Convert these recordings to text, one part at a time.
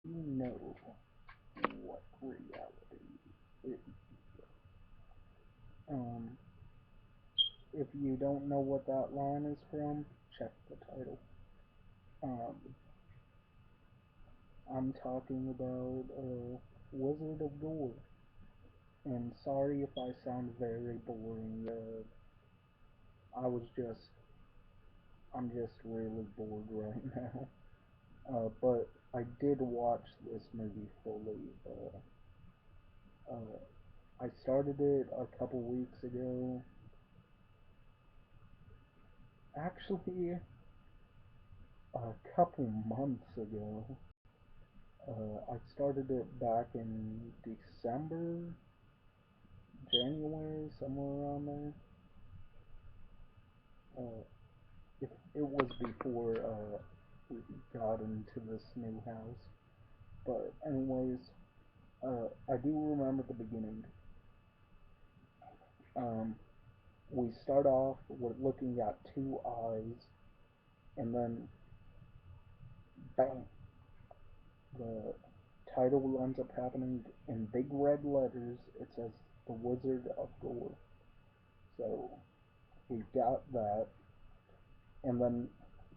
You know what reality is. Um, if you don't know what that line is from, check the title. Um, I'm talking about Wizard of Gore. And sorry if I sound very boring. I'm just really bored right now. But I did watch this movie fully. I started it a couple weeks ago. Actually, a couple months ago. I started it back in December, January, somewhere around there. Uh, it was before we got into this new house. But anyways, I do remember the beginning. Um, we start off with looking at two eyes, and then bang, the title ends up happening in big red letters. It says The Wizard of Gore. So we got that, and then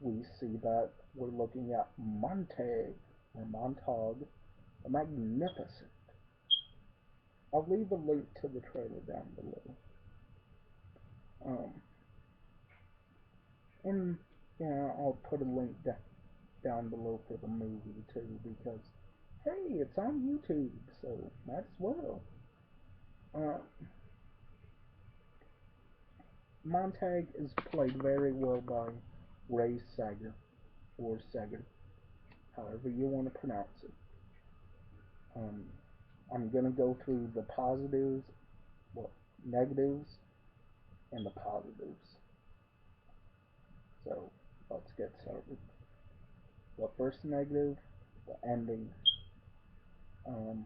we see that we're looking at Montag, the Magnificent. I'll leave a link to the trailer down below. Um, and yeah, I'll put a link down below for the movie too because hey, it's on YouTube, so might as well. Uh, Montag is played very well by Ray Sager or Sager, however you want to pronounce it. Um, I'm gonna go through the positives, well, negatives, and the positives. So let's get started. The first negative, the ending. Um,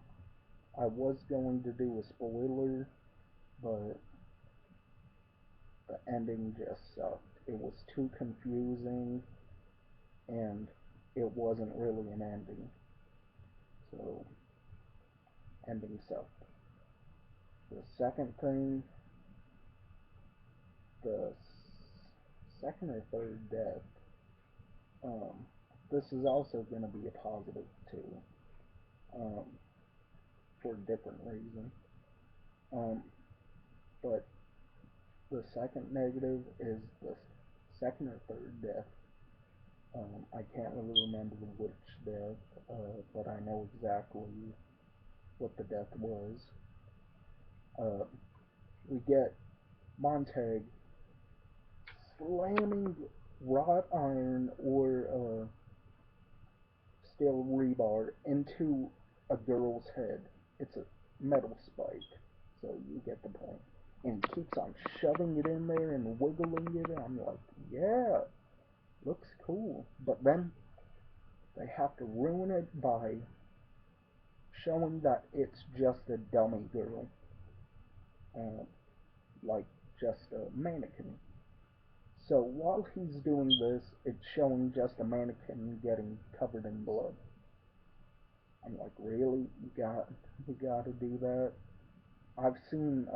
I was going to do a spoiler, but the ending just sucked. It was too confusing, and it wasn't really an ending. So ending sucked. The second thing, the second or third death. Um, this is also going to be a positive too, um, for a different reason. Um, but the second negative is the second or third death. I can't really remember which death, but I know exactly what the death was. Uh, we get Montag slamming wrought iron or steel rebar into a girl's head. It's a metal spike, so you get the point. And keeps on shoving it in there and wiggling it. I'm like, yeah, looks cool. But then they have to ruin it by showing that it's just a dummy girl, uh, like just a mannequin. So while he's doing this, it's showing just a mannequin getting covered in blood. I'm like, really? You got to do that? I've seen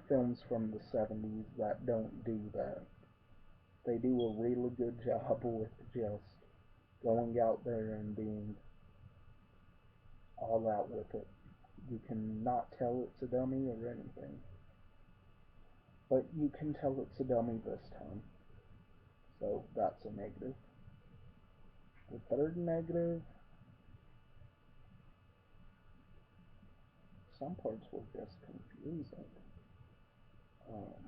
films from the 70s that don't do that. They do a really good job with just going out there and being all out with it. You cannot tell it's a dummy or anything, but you can tell it's a dummy this time. So that's a negative. The third negative, some parts were just confusing. Um,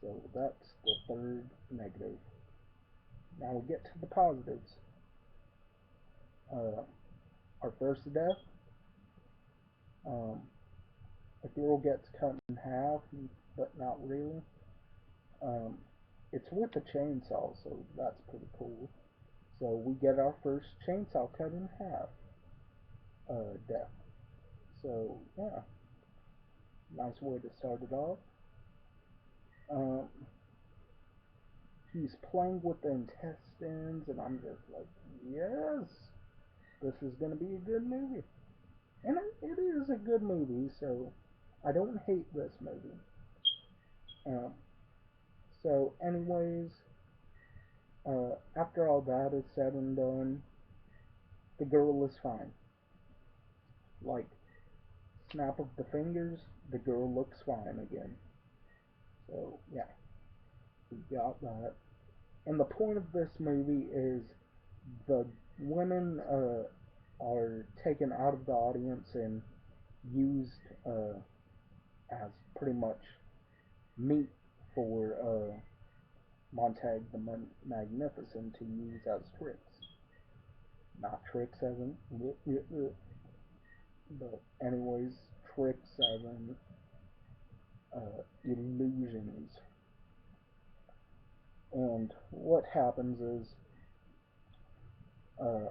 so that's the third negative. Now we get to the positives. Uh, our first death, um, a girl gets cut in half, but not really. Um, it's with a chainsaw, so that's pretty cool. So we get our first chainsaw cut in half death. So yeah, nice way to start it off. Um, he's playing with the intestines, and I'm just like, yes. this is going to be a good movie. And it is a good movie, so I don't hate this movie. Um, so, anyways, after all that is said and done, the girl is fine. Like, snap of the fingers, the girl looks fine again. So, yeah, we got that. And the point of this movie is the women are taken out of the audience and used as pretty much meat for Montag the Magnificent to use as tricks. Not tricks as in, but anyways, tricks as in illusions. And what happens is uh,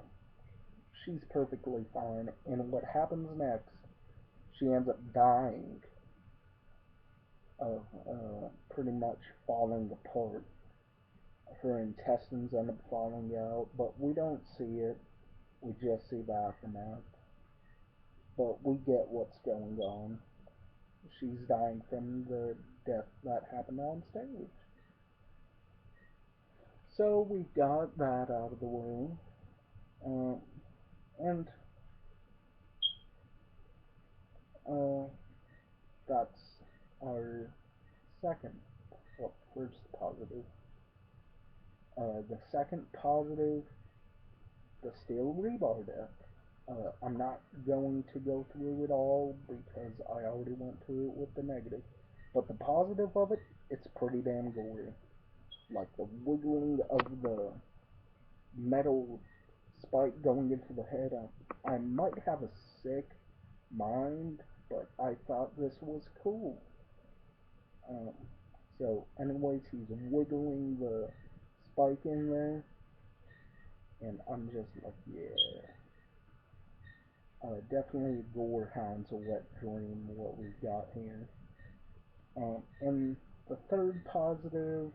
she's perfectly fine, and what happens next, she ends up dying of pretty much falling apart. Her intestines end up falling out, but we don't see it. We just see the aftermath. But we get what's going on. She's dying from the death that happened on stage. So we got that out of the way. And uh, that's our second, well, first positive. The second positive, the steel rebar death. I'm not going to go through it all because I already went through it with the negative. But the positive of it, it's pretty damn gory. Like the wiggling of the metal spike going into the head. I might have a sick mind, but I thought this was cool. Um, so, anyways, he's wiggling the spike in there, and I'm just like, yeah. Definitely a Gorehound's a wet dream, what we've got here. And the third positive,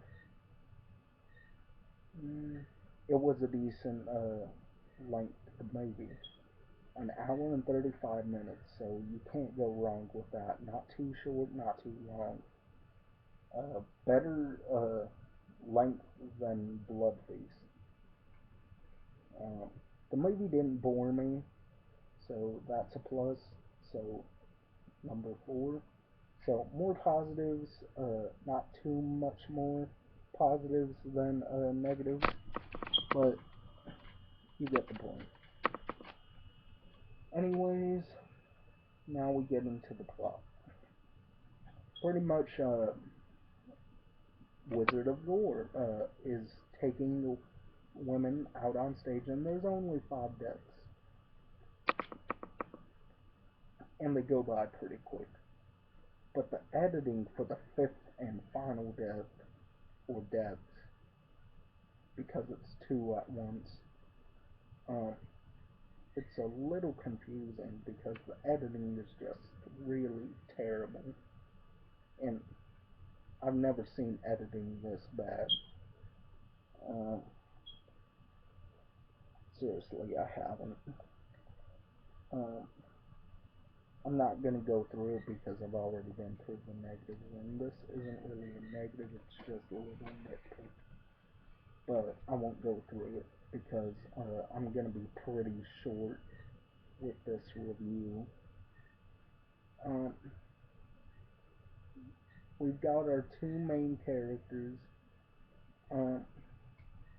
it was a decent length of movie. An hour and 35 minutes, so you can't go wrong with that. Not too short, not too long. Better length than Blood Feast. The movie didn't bore me, so that's a plus. So, number 4. So, more positives, not too much more positives than negatives, but you get the point. Anyways, now we get into the plot. Pretty much, Wizard of Gore is taking women out on stage, and there's only 5 deaths. And they go by pretty quick. But the editing for the 5th and final death, or deaths, because it's 2 at once, um, it's a little confusing because the editing is just really terrible. And I've never seen editing this bad. Um, Seriously, I haven't. Um, I'm not gonna go through it because I've already been through the negatives, and this isn't really a negative, it's just a little nitpick. But I won't go through it because I'm gonna be pretty short with this review. Um, we've got our 2 main characters, um,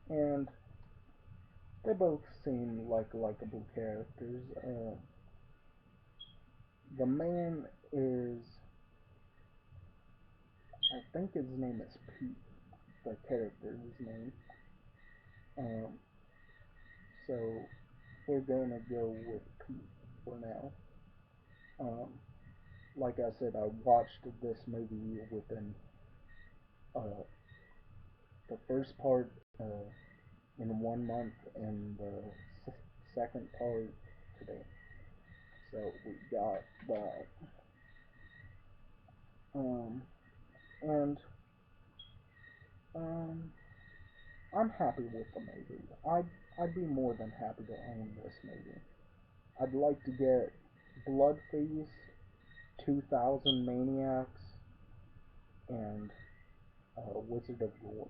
and they both seem like likable characters. The man is, I think his name is Pete, the character's name. Um, so we're gonna go with Pete for now. Um, like I said, I watched this movie within uh, the first part in 1 month and the second part today. So we got that. And um, I'm happy with the movie. I'd be more than happy to own this movie. I'd like to get Blood Feast, 2000 Maniacs, and Wizard of Gore.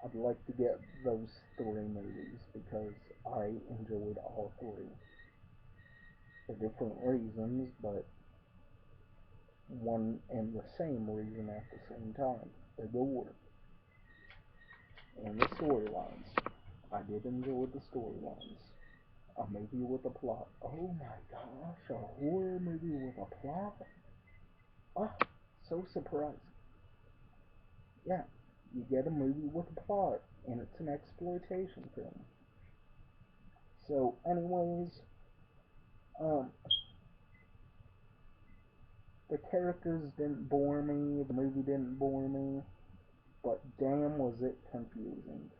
I'd like to get those three movies because I enjoyed all three for different reasons, but one and the same reason at the same time: the gore and the storylines. I did enjoy the storylines. A movie with a plot. Oh my gosh, a horror movie with a plot? Ah, so surprised. Yeah, you get a movie with a plot, and it's an exploitation film. So, anyways, um, the characters didn't bore me, the movie didn't bore me, but damn was it confusing.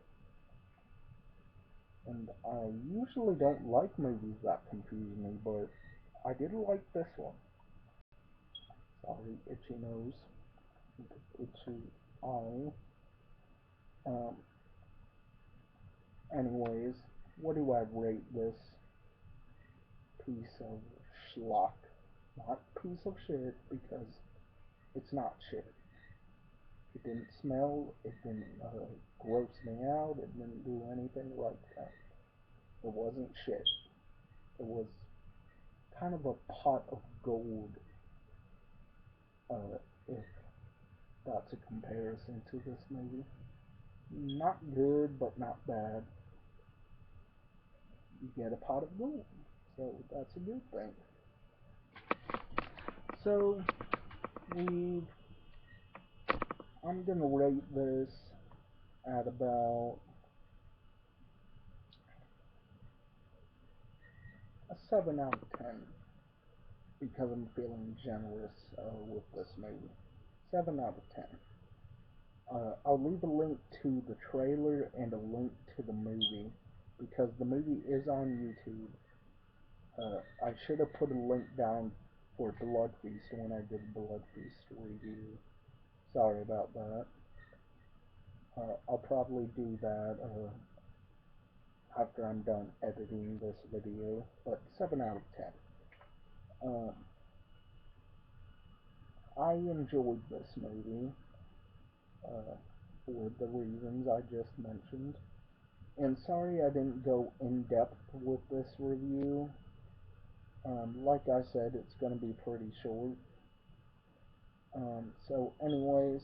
And I usually don't like movies that confuse me, but I did like this one. Sorry, itchy nose, itchy eye. Um, anyways, what do I rate this piece of schlock? Not piece of shit, because it's not shit. It didn't smell, it didn't gross me out, it didn't do anything like that. It wasn't shit. It was kind of a pot of gold, if that's a comparison to this movie. Not good, but not bad. You get a pot of gold, so that's a good thing. So, we I'm gonna rate this at about a 7 out of 10 because I'm feeling generous with this movie. 7 out of 10. I'll leave a link to the trailer and a link to the movie because the movie is on YouTube. I should have put a link down for Blood Feast when I did Blood Feast review. Sorry about that. I'll probably do that after I'm done editing this video, but 7 out of 10. Um, I enjoyed this movie uh, for the reasons I just mentioned. And sorry I didn't go in depth with this review. Like I said, it's going to be pretty short. So anyways,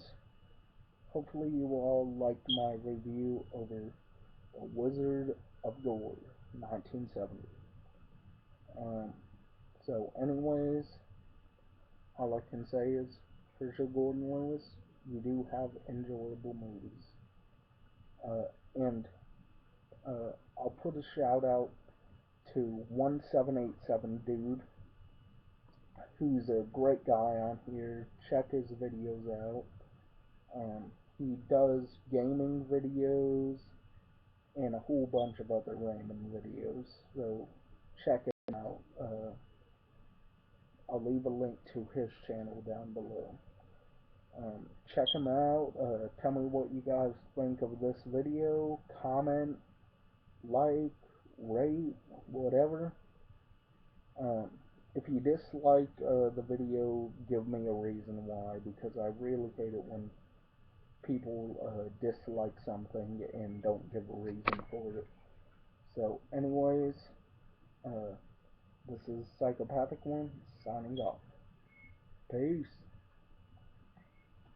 hopefully you all liked my review over The Wizard of Gore, 1970. Um, so anyways, all I can say is, Herschel Gordon Lewis, you do have enjoyable movies. And I'll put a shout out to 1787 Dude, who's a great guy on here. Check his videos out. He does gaming videos and a whole bunch of other random videos, so check it out. I'll leave a link to his channel down below. Check him out. Tell me what you guys think of this video. Comment, like, rate, whatever. Um, if you dislike the video, give me a reason why, because I really hate it when people dislike something and don't give a reason for it. So, anyways, this is Psychopath1c signing off. Peace.